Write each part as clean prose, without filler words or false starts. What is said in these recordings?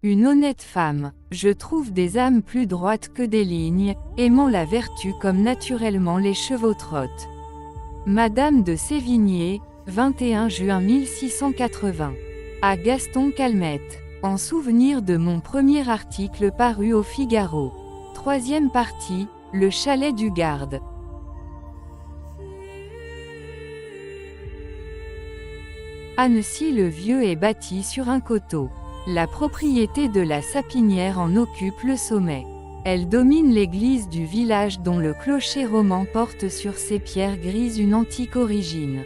Une honnête femme, je trouve des âmes plus droites que des lignes, aimant la vertu comme naturellement les chevaux trottent. Madame de Sévigné, 21 juin 1680. À Gaston Calmette. En souvenir de mon premier article paru au Figaro. Troisième partie, le chalet du garde. Annecy-le-Vieux est bâti sur un coteau. La propriété de la Sapinière en occupe le sommet. Elle domine l'église du village dont le clocher roman porte sur ses pierres grises une antique origine.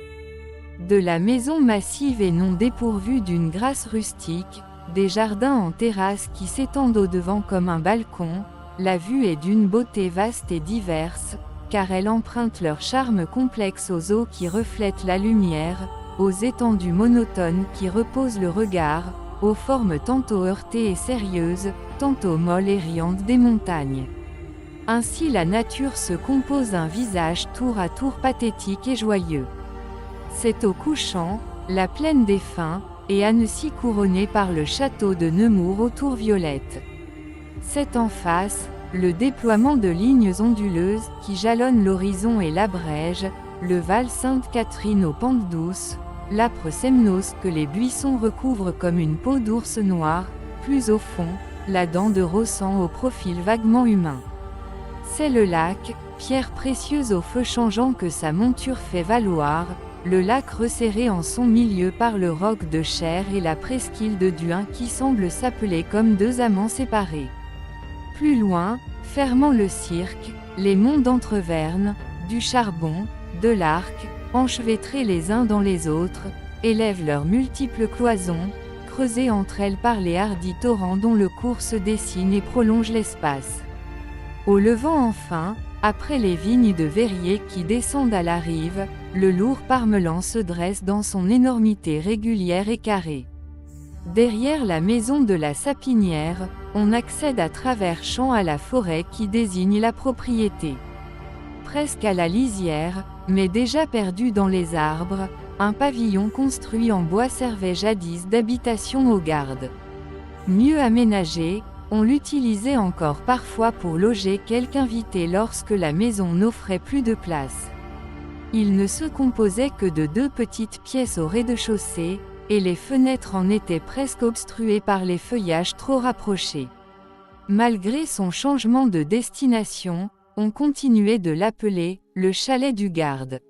De la maison massive et non dépourvue d'une grâce rustique, des jardins en terrasse qui s'étendent au-devant comme un balcon, la vue est d'une beauté vaste et diverse, car elle emprunte leur charme complexe aux eaux qui reflètent la lumière, aux étendues monotones qui reposent le regard, aux formes tantôt heurtées et sérieuses, tantôt molles et riantes des montagnes. Ainsi la nature se compose un visage tour à tour pathétique et joyeux. C'est au couchant, la plaine des Fins, et Annecy couronnée par le château de Nemours aux tours violettes. C'est en face, le déploiement de lignes onduleuses qui jalonnent l'horizon et l'abrègent, le Val Sainte-Catherine aux pentes douces, l'âpre Semnos que les buissons recouvrent comme une peau d'ours noir, plus au fond, la dent de Rossan au profil vaguement humain. C'est le lac, pierre précieuse au feu changeant que sa monture fait valoir, le lac resserré en son milieu par le roc de Cher et la presqu'île de Duin qui semble s'appeler comme deux amants séparés. Plus loin, fermant le cirque, les monts d'Entreverne, du Charbon, de l'Arc, enchevêtrés les uns dans les autres, élèvent leurs multiples cloisons, creusées entre elles par les hardis torrents dont le cours se dessine et prolonge l'espace. Au levant enfin, après les vignes de verrier qui descendent à la rive, le lourd Parmelan se dresse dans son énormité régulière et carrée. Derrière la maison de la Sapinière, on accède à travers champs à la forêt qui désigne la propriété. Presque à la lisière, mais déjà perdu dans les arbres, un pavillon construit en bois servait jadis d'habitation aux gardes. Mieux aménagé, on l'utilisait encore parfois pour loger quelque invité lorsque la maison n'offrait plus de place. Il ne se composait que de 2 petites pièces au rez-de-chaussée, et les fenêtres en étaient presque obstruées par les feuillages trop rapprochés. Malgré son changement de destination, on continuait de l'appeler « le chalet du garde ».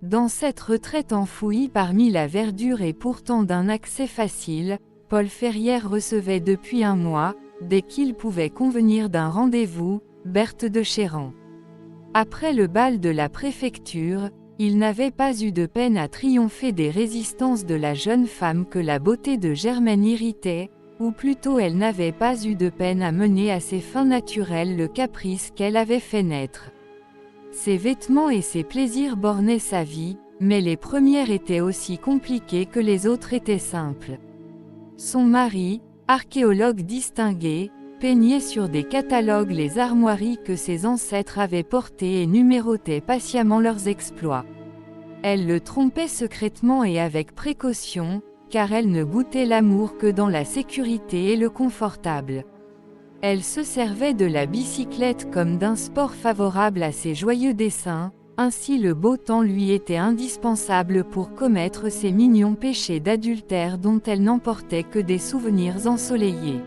Dans cette retraite enfouie parmi la verdure et pourtant d'un accès facile, Paul Ferrière recevait depuis un mois, dès qu'il pouvait convenir d'un rendez-vous, Berthe de Chéran. Après le bal de la préfecture, il n'avait pas eu de peine à triompher des résistances de la jeune femme que la beauté de Germaine irritait, ou plutôt elle n'avait pas eu de peine à mener à ses fins naturelles le caprice qu'elle avait fait naître. Ses vêtements et ses plaisirs bornaient sa vie, mais les premières étaient aussi compliquées que les autres étaient simples. Son mari, archéologue distingué, peignait sur des catalogues les armoiries que ses ancêtres avaient portées et numérotait patiemment leurs exploits. Elle le trompait secrètement et avec précaution, car elle ne goûtait l'amour que dans la sécurité et le confortable. Elle se servait de la bicyclette comme d'un sport favorable à ses joyeux desseins, ainsi le beau temps lui était indispensable pour commettre ces mignons péchés d'adultère dont elle n'emportait que des souvenirs ensoleillés.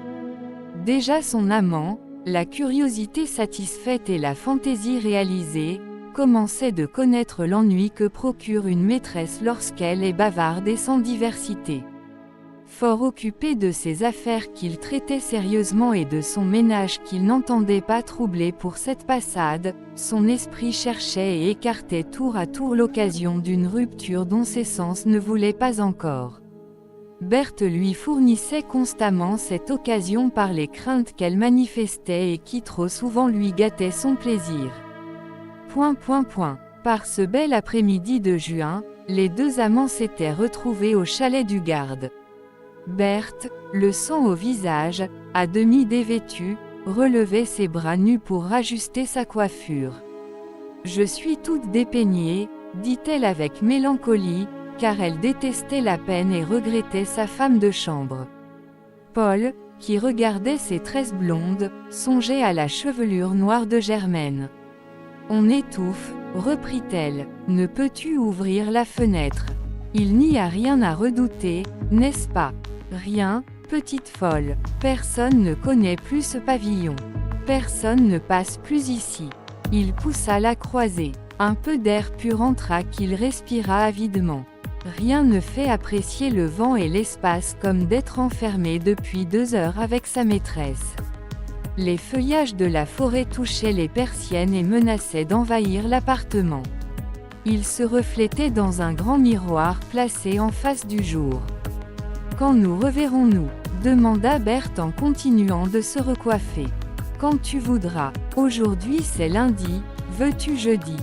Déjà son amant, la curiosité satisfaite et la fantaisie réalisée, commençait de connaître l'ennui que procure une maîtresse lorsqu'elle est bavarde et sans diversité. Fort occupé de ses affaires qu'il traitait sérieusement et de son ménage qu'il n'entendait pas troubler pour cette passade, son esprit cherchait et écartait tour à tour l'occasion d'une rupture dont ses sens ne voulaient pas encore. Berthe lui fournissait constamment cette occasion par les craintes qu'elle manifestait et qui trop souvent lui gâtaient son plaisir. Par ce bel après-midi de juin, les 2 amants s'étaient retrouvés au chalet du garde. Berthe, le sang au visage, à demi dévêtue, relevait ses bras nus pour rajuster sa coiffure. « Je suis toute dépeignée », dit-elle avec mélancolie, car elle détestait la peine et regrettait sa femme de chambre. Paul, qui regardait ses tresses blondes, songeait à la chevelure noire de Germaine. On étouffe, reprit-elle, ne peux-tu ouvrir la fenêtre? Il n'y a rien à redouter, n'est-ce pas? Rien, petite folle, personne ne connaît plus ce pavillon. Personne ne passe plus ici. Il poussa la croisée. Un peu d'air pur entra qu'il respira avidement. Rien ne fait apprécier le vent et l'espace comme d'être enfermé depuis 2 heures avec sa maîtresse. Les feuillages de la forêt touchaient les persiennes et menaçaient d'envahir l'appartement. Il se reflétait dans un grand miroir placé en face du jour. « Quand nous reverrons-nous » demanda Berthe en continuant de se recoiffer. « Quand tu voudras. Aujourd'hui c'est lundi, veux-tu jeudi?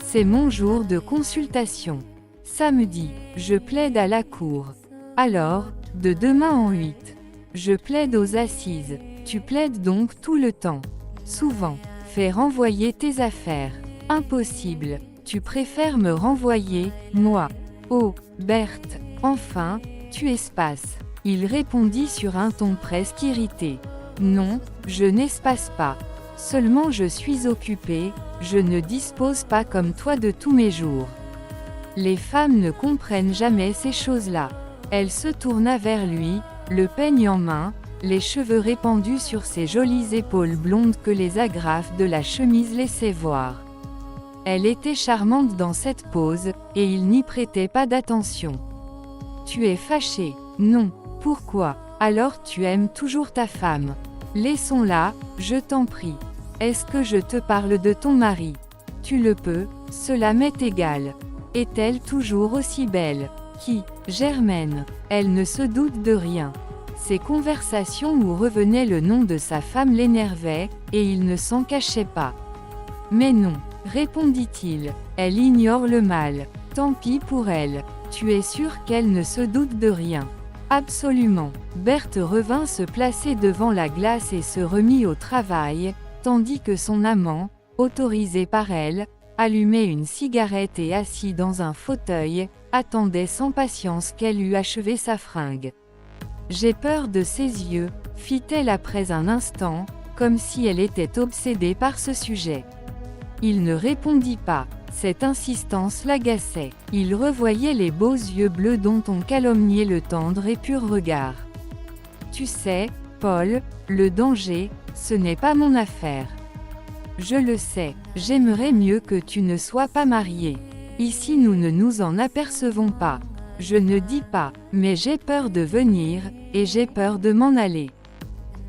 C'est mon jour de consultation. Samedi, je plaide à la cour. Alors, de demain en 8. Je plaide aux assises. Tu plaides donc tout le temps. Souvent. Fais renvoyer tes affaires. Impossible. Tu préfères me renvoyer, moi. Oh, Berthe, enfin, tu espaces. Il répondit sur un ton presque irrité. Non, je n'espace pas. Seulement je suis occupé, je ne dispose pas comme toi de tous mes jours. Les femmes ne comprennent jamais ces choses-là. Elle se tourna vers lui, le peigne en main, les cheveux répandus sur ses jolies épaules blondes que les agrafes de la chemise laissaient voir. Elle était charmante dans cette pose, et il n'y prêtait pas d'attention. Tu es fâché? Non. Pourquoi? Alors tu aimes toujours ta femme. Laissons-la, je t'en prie. Est-ce que je te parle de ton mari? Tu le peux, cela m'est égal. Est-elle toujours aussi belle? Qui? Germaine. Elle ne se doute de rien. Ces conversations où revenait le nom de sa femme l'énervaient, et il ne s'en cachait pas. Mais non, répondit-il, elle ignore le mal. Tant pis pour elle. Tu es sûr qu'elle ne se doute de rien? Absolument. Berthe revint se placer devant la glace et se remit au travail, tandis que son amant, autorisé par elle, allumait une cigarette et assis dans un fauteuil, attendait sans patience qu'elle eût achevé sa fringue. J'ai peur de ses yeux, fit-elle après un instant, comme si elle était obsédée par ce sujet. Il ne répondit pas. Cette insistance l'agaçait. Il revoyait les beaux yeux bleus dont on calomniait le tendre et pur regard. Tu sais, Paul, le danger, ce n'est pas mon affaire. Je le sais, j'aimerais mieux que tu ne sois pas marié. Ici nous ne nous en apercevons pas. Je ne dis pas, mais j'ai peur de venir, et j'ai peur de m'en aller.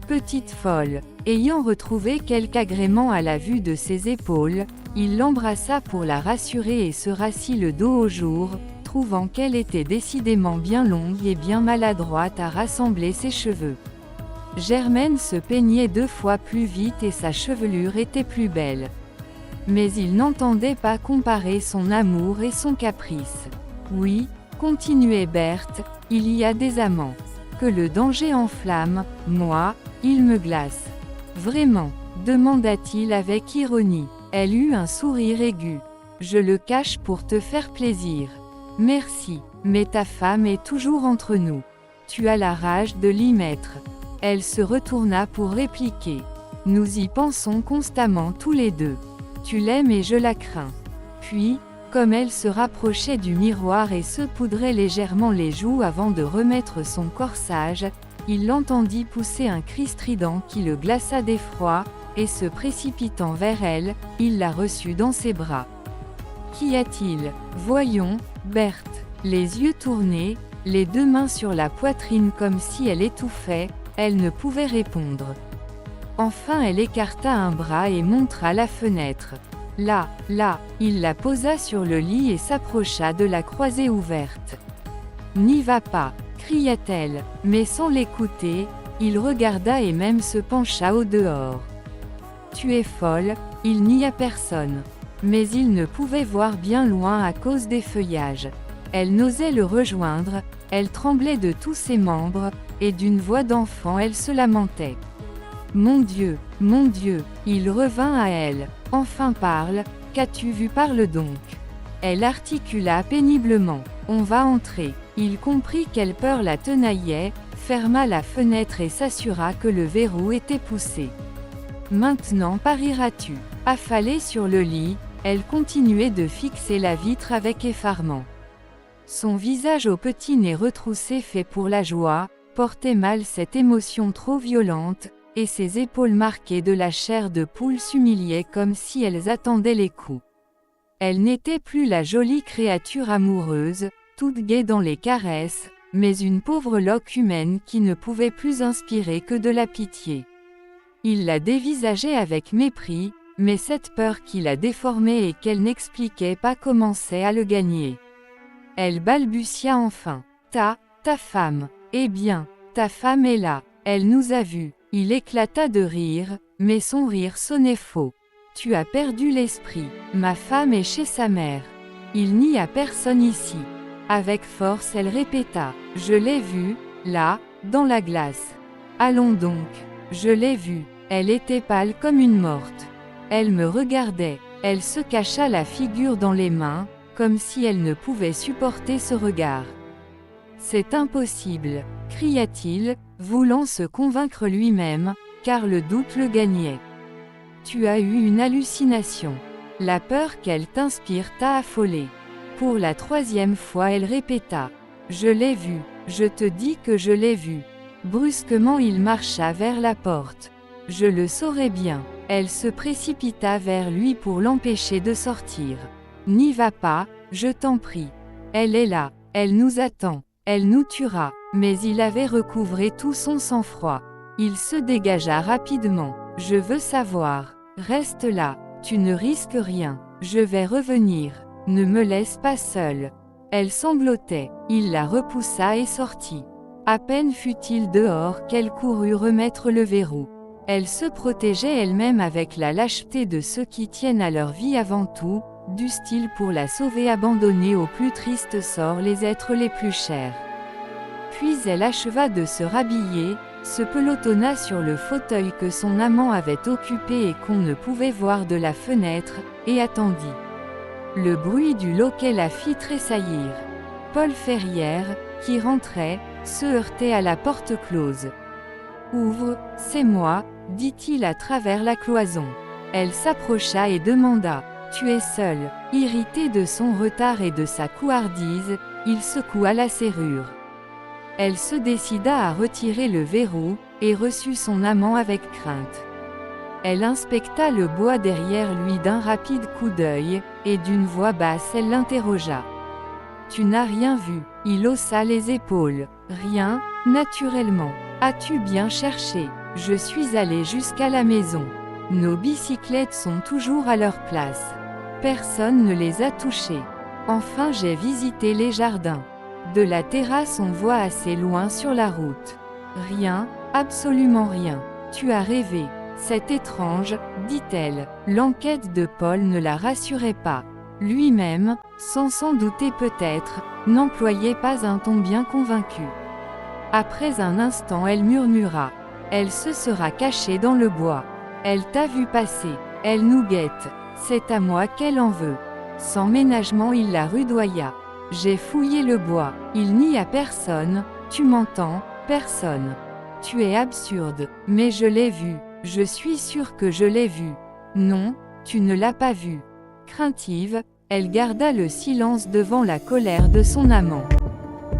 Petite folle. Ayant retrouvé quelque agrément à la vue de ses épaules, il l'embrassa pour la rassurer et se rassit le dos au jour, trouvant qu'elle était décidément bien longue et bien maladroite à rassembler ses cheveux. Germaine se peignait 2 fois plus vite et sa chevelure était plus belle. Mais il n'entendait pas comparer son amour et son caprice. Oui, continuait Berthe, il y a des amants. Que le danger enflamme, moi, il me glace. Vraiment? Demanda-t-il avec ironie. Elle eut un sourire aigu. Je le cache pour te faire plaisir. Merci, mais ta femme est toujours entre nous. Tu as la rage de l'y mettre. Elle se retourna pour répliquer. Nous y pensons constamment tous les deux. Tu l'aimes et je la crains. Puis, comme elle se rapprochait du miroir et se poudrait légèrement les joues avant de remettre son corsage, il l'entendit pousser un cri strident qui le glaça d'effroi, et se précipitant vers elle, il la reçut dans ses bras. Qu'y a-t-il? Voyons, Berthe. Les yeux tournés, les 2 mains sur la poitrine comme si elle étouffait, elle ne pouvait répondre. Enfin elle écarta un bras et montra la fenêtre. Là, il la posa sur le lit et s'approcha de la croisée ouverte. N'y va pas, cria-t-elle, mais sans l'écouter, il regarda et même se pencha au dehors. Tu es folle, il n'y a personne. Mais il ne pouvait voir bien loin à cause des feuillages. Elle n'osait le rejoindre, elle tremblait de tous ses membres, et d'une voix d'enfant elle se lamentait. Mon Dieu, il revint à elle. Enfin parle, qu'as-tu vu? Parle donc. Elle articula péniblement. On va entrer. Il comprit quelle peur la tenaillait, ferma la fenêtre et s'assura que le verrou était poussé. Maintenant parieras-tu? Affalée sur le lit, elle continuait de fixer la vitre avec effarement. Son visage au petit nez retroussé fait pour la joie, portait mal cette émotion trop violente, et ses épaules marquées de la chair de poule s'humiliaient comme si elles attendaient les coups. Elle n'était plus la jolie créature amoureuse, toute gaie dans les caresses, mais une pauvre loque humaine qui ne pouvait plus inspirer que de la pitié. Il la dévisageait avec mépris, mais cette peur qui la déformait et qu'elle n'expliquait pas commençait à le gagner. Elle balbutia enfin. Ta femme. Eh bien, ta femme est là. Elle nous a vus. Il éclata de rire, mais son rire sonnait faux. Tu as perdu l'esprit. Ma femme est chez sa mère. Il n'y a personne ici. Avec force elle répéta. Je l'ai vue, là, dans la glace. Allons donc. Je l'ai vue. Elle était pâle comme une morte. Elle me regardait. Elle se cacha la figure dans les mains, comme si elle ne pouvait supporter ce regard. C'est impossible, cria-t-il, voulant se convaincre lui-même, car le doute le gagnait. Tu as eu une hallucination. La peur qu'elle t'inspire t'a affolé. Pour la 3e fois elle répéta. Je l'ai vu, je te dis que je l'ai vu. Brusquement il marcha vers la porte. Je le saurais bien. Elle se précipita vers lui pour l'empêcher de sortir. N'y va pas, je t'en prie. Elle est là, elle nous attend, elle nous tuera. Mais il avait recouvré tout son sang-froid. Il se dégagea rapidement. Je veux savoir. Reste là, tu ne risques rien. Je vais revenir. Ne me laisse pas seule. Elle sanglotait. Il la repoussa et sortit. À peine fut-il dehors qu'elle courut remettre le verrou. Elle se protégeait elle-même avec la lâcheté de ceux qui tiennent à leur vie avant tout, dussent-ils pour la sauver abandonner au plus triste sort les êtres les plus chers. Puis elle acheva de se rhabiller, se pelotonna sur le fauteuil que son amant avait occupé et qu'on ne pouvait voir de la fenêtre, et attendit. Le bruit du loquet la fit tressaillir. Paul Ferrière, qui rentrait, se heurtait à la porte close. « Ouvre, c'est moi », dit-il à travers la cloison. Elle s'approcha et demanda. Tu es seule. Irrité de son retard et de sa couardise, il secoua la serrure. Elle se décida à retirer le verrou, et reçut son amant avec crainte. Elle inspecta le bois derrière lui d'un rapide coup d'œil, et d'une voix basse elle l'interrogea. Tu n'as rien vu. Il haussa les épaules. Rien, naturellement. As-tu bien cherché? Je suis allé jusqu'à la maison. Nos bicyclettes sont toujours à leur place. Personne ne les a touchées. Enfin j'ai visité les jardins. De la terrasse on voit assez loin sur la route. Rien, absolument rien. Tu as rêvé. C'est étrange, dit-elle. L'enquête de Paul ne la rassurait pas. Lui-même, sans s'en douter peut-être, n'employait pas un ton bien convaincu. Après un instant elle murmura. Elle se sera cachée dans le bois. Elle t'a vu passer. Elle nous guette. C'est à moi qu'elle en veut. Sans ménagement il la rudoya. J'ai fouillé le bois. Il n'y a personne. Tu m'entends? Personne. Tu es absurde. Mais je l'ai vu. Je suis sûre que je l'ai vu. Non, tu ne l'as pas vu. Craintive, elle garda le silence devant la colère de son amant.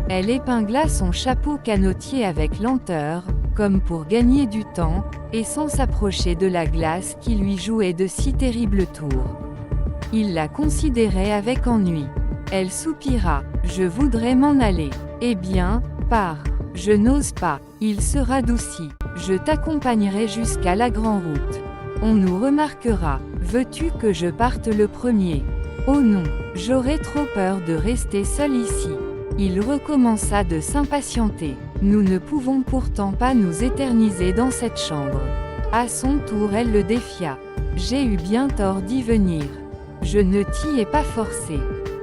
Elle épingla son chapeau canotier avec lenteur, comme pour gagner du temps, et sans s'approcher de la glace qui lui jouait de si terribles tours. Il la considérait avec ennui. Elle soupira. Je voudrais m'en aller. Eh bien, pars. Je n'ose pas. Il se radoucit. Je t'accompagnerai jusqu'à la grand-route. On nous remarquera. Veux-tu que je parte le premier? Oh non, j'aurais trop peur de rester seul ici. Il recommença de s'impatienter. Nous ne pouvons pourtant pas nous éterniser dans cette chambre. À son tour elle le défia. J'ai eu bien tort d'y venir. Je ne t'y ai pas forcé.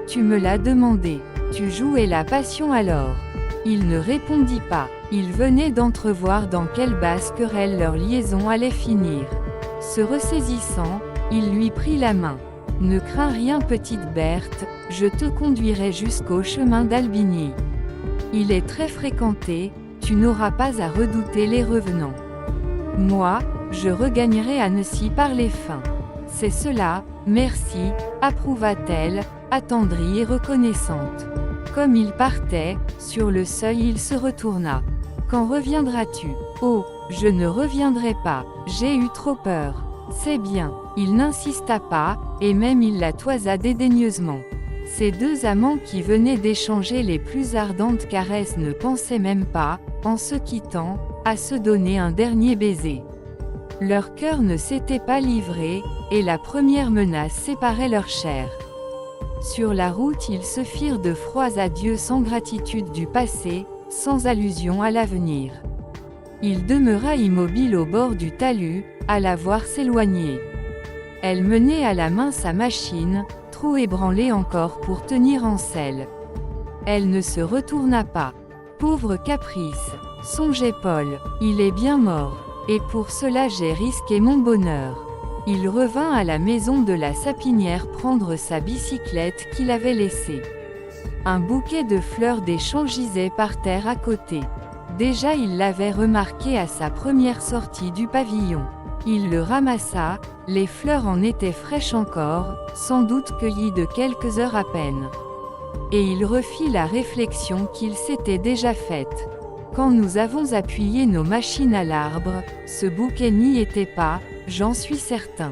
Tu me l'as demandé. Tu jouais la passion alors. Il ne répondit pas. Il venait d'entrevoir dans quelle basse querelle leur liaison allait finir. Se ressaisissant, il lui prit la main. Ne crains rien petite Berthe, je te conduirai jusqu'au chemin d'Albigny. Il est très fréquenté, Tu n'auras pas à redouter les revenants. Moi, je regagnerai Annecy par les fins. C'est cela, merci, approuva-t-elle, attendrie et reconnaissante. Comme il partait, sur le seuil il se retourna. Quand reviendras-tu? Oh, je ne reviendrai pas, j'ai eu trop peur. C'est bien, il n'insista pas, et même il la toisa dédaigneusement. Ces deux amants qui venaient d'échanger les plus ardentes caresses ne pensaient même pas, en se quittant, à se donner un dernier baiser. Leur cœur ne s'était pas livré, et la première menace séparait leur chair. Sur la route ils se firent de froids adieux sans gratitude du passé, sans allusion à l'avenir. Il demeura immobile au bord du talus, à la voir s'éloigner. Elle menait à la main sa machine, trop ébranlée encore pour tenir en selle. Elle ne se retourna pas. Pauvre caprice, songeait Paul, il est bien mort, et pour cela j'ai risqué mon bonheur. Il revint à la maison de la Sapinière prendre sa bicyclette qu'il avait laissée. Un bouquet de fleurs des champs gisait par terre à côté. Déjà il l'avait remarqué à sa première sortie du pavillon. Il le ramassa, les fleurs en étaient fraîches encore, sans doute cueillies de quelques heures à peine. Et il refit la réflexion qu'il s'était déjà faite. Quand nous avons appuyé nos machines à l'arbre, ce bouquet n'y était pas, j'en suis certain.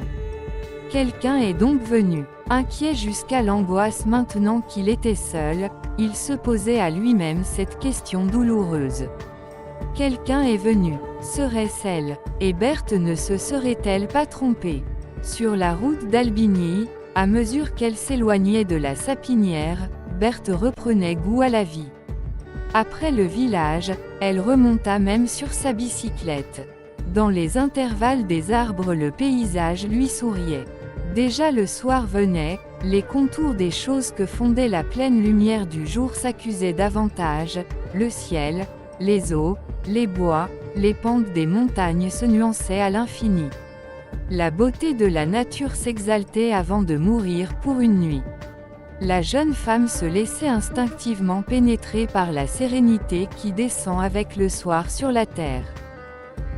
Quelqu'un est donc venu. Inquiet jusqu'à l'angoisse maintenant qu'il était seul, il se posait à lui-même cette question douloureuse. Quelqu'un est venu, serait-ce elle, et Berthe ne se serait-elle pas trompée? Sur la route d'Albigny, à mesure qu'elle s'éloignait de la Sapinière, Berthe reprenait goût à la vie. Après le village, elle remonta même sur sa bicyclette. Dans les intervalles des arbres le paysage lui souriait. Déjà le soir venait, les contours des choses que fondait la pleine lumière du jour s'accusaient davantage, le ciel, les eaux, les bois, les pentes des montagnes se nuançaient à l'infini. La beauté de la nature s'exaltait avant de mourir pour une nuit. La jeune femme se laissait instinctivement pénétrer par la sérénité qui descend avec le soir sur la terre.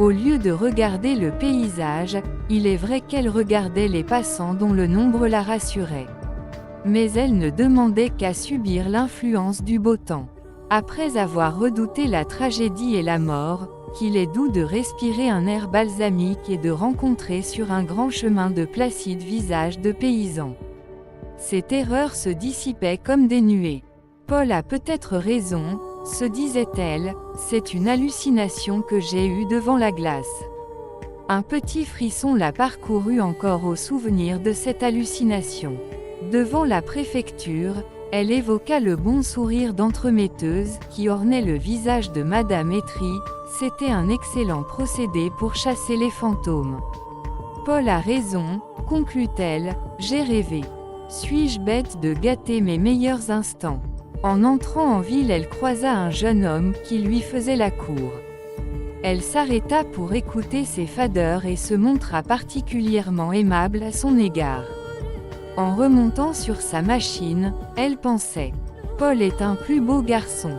Au lieu de regarder le paysage, il est vrai qu'elle regardait les passants dont le nombre la rassurait. Mais elle ne demandait qu'à subir l'influence du beau temps. Après avoir redouté la tragédie et la mort, qu'il est doux de respirer un air balsamique et de rencontrer sur un grand chemin de placides visages de paysans. Ces terreurs se dissipaient comme des nuées. Paul a peut-être raison, se disait-elle, c'est une hallucination que j'ai eue devant la glace. Un petit frisson la parcourut encore au souvenir de cette hallucination. Devant la préfecture, elle évoqua le bon sourire d'entremetteuse qui ornait le visage de Madame Etry, c'était un excellent procédé pour chasser les fantômes. Paul a raison, conclut-elle, j'ai rêvé. Suis-je bête de gâter mes meilleurs instants? En entrant en ville elle croisa un jeune homme qui lui faisait la cour. Elle s'arrêta pour écouter ses fadeurs et se montra particulièrement aimable à son égard. En remontant sur sa machine, elle pensait « Paul est un plus beau garçon ».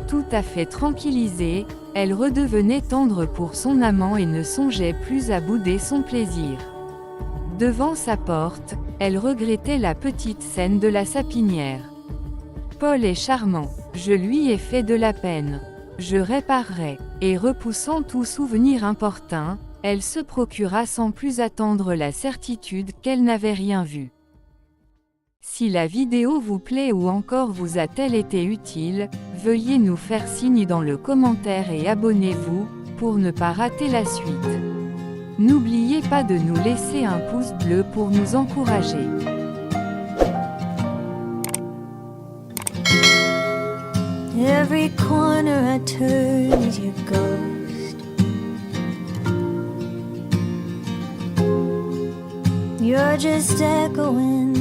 Tout à fait tranquillisée, elle redevenait tendre pour son amant et ne songeait plus à bouder son plaisir. Devant sa porte, elle regrettait la petite scène de la Sapinière. Paul est charmant, je lui ai fait de la peine. Je réparerai. Et repoussant tout souvenir importun, elle se procura sans plus attendre la certitude qu'elle n'avait rien vu. Si la vidéo vous plaît ou encore vous a-t-elle été utile, veuillez nous faire signe dans le commentaire et abonnez-vous, pour ne pas rater la suite. N'oubliez pas de nous laisser un pouce bleu pour nous encourager. Every corner I turn is your ghost. You're just echoing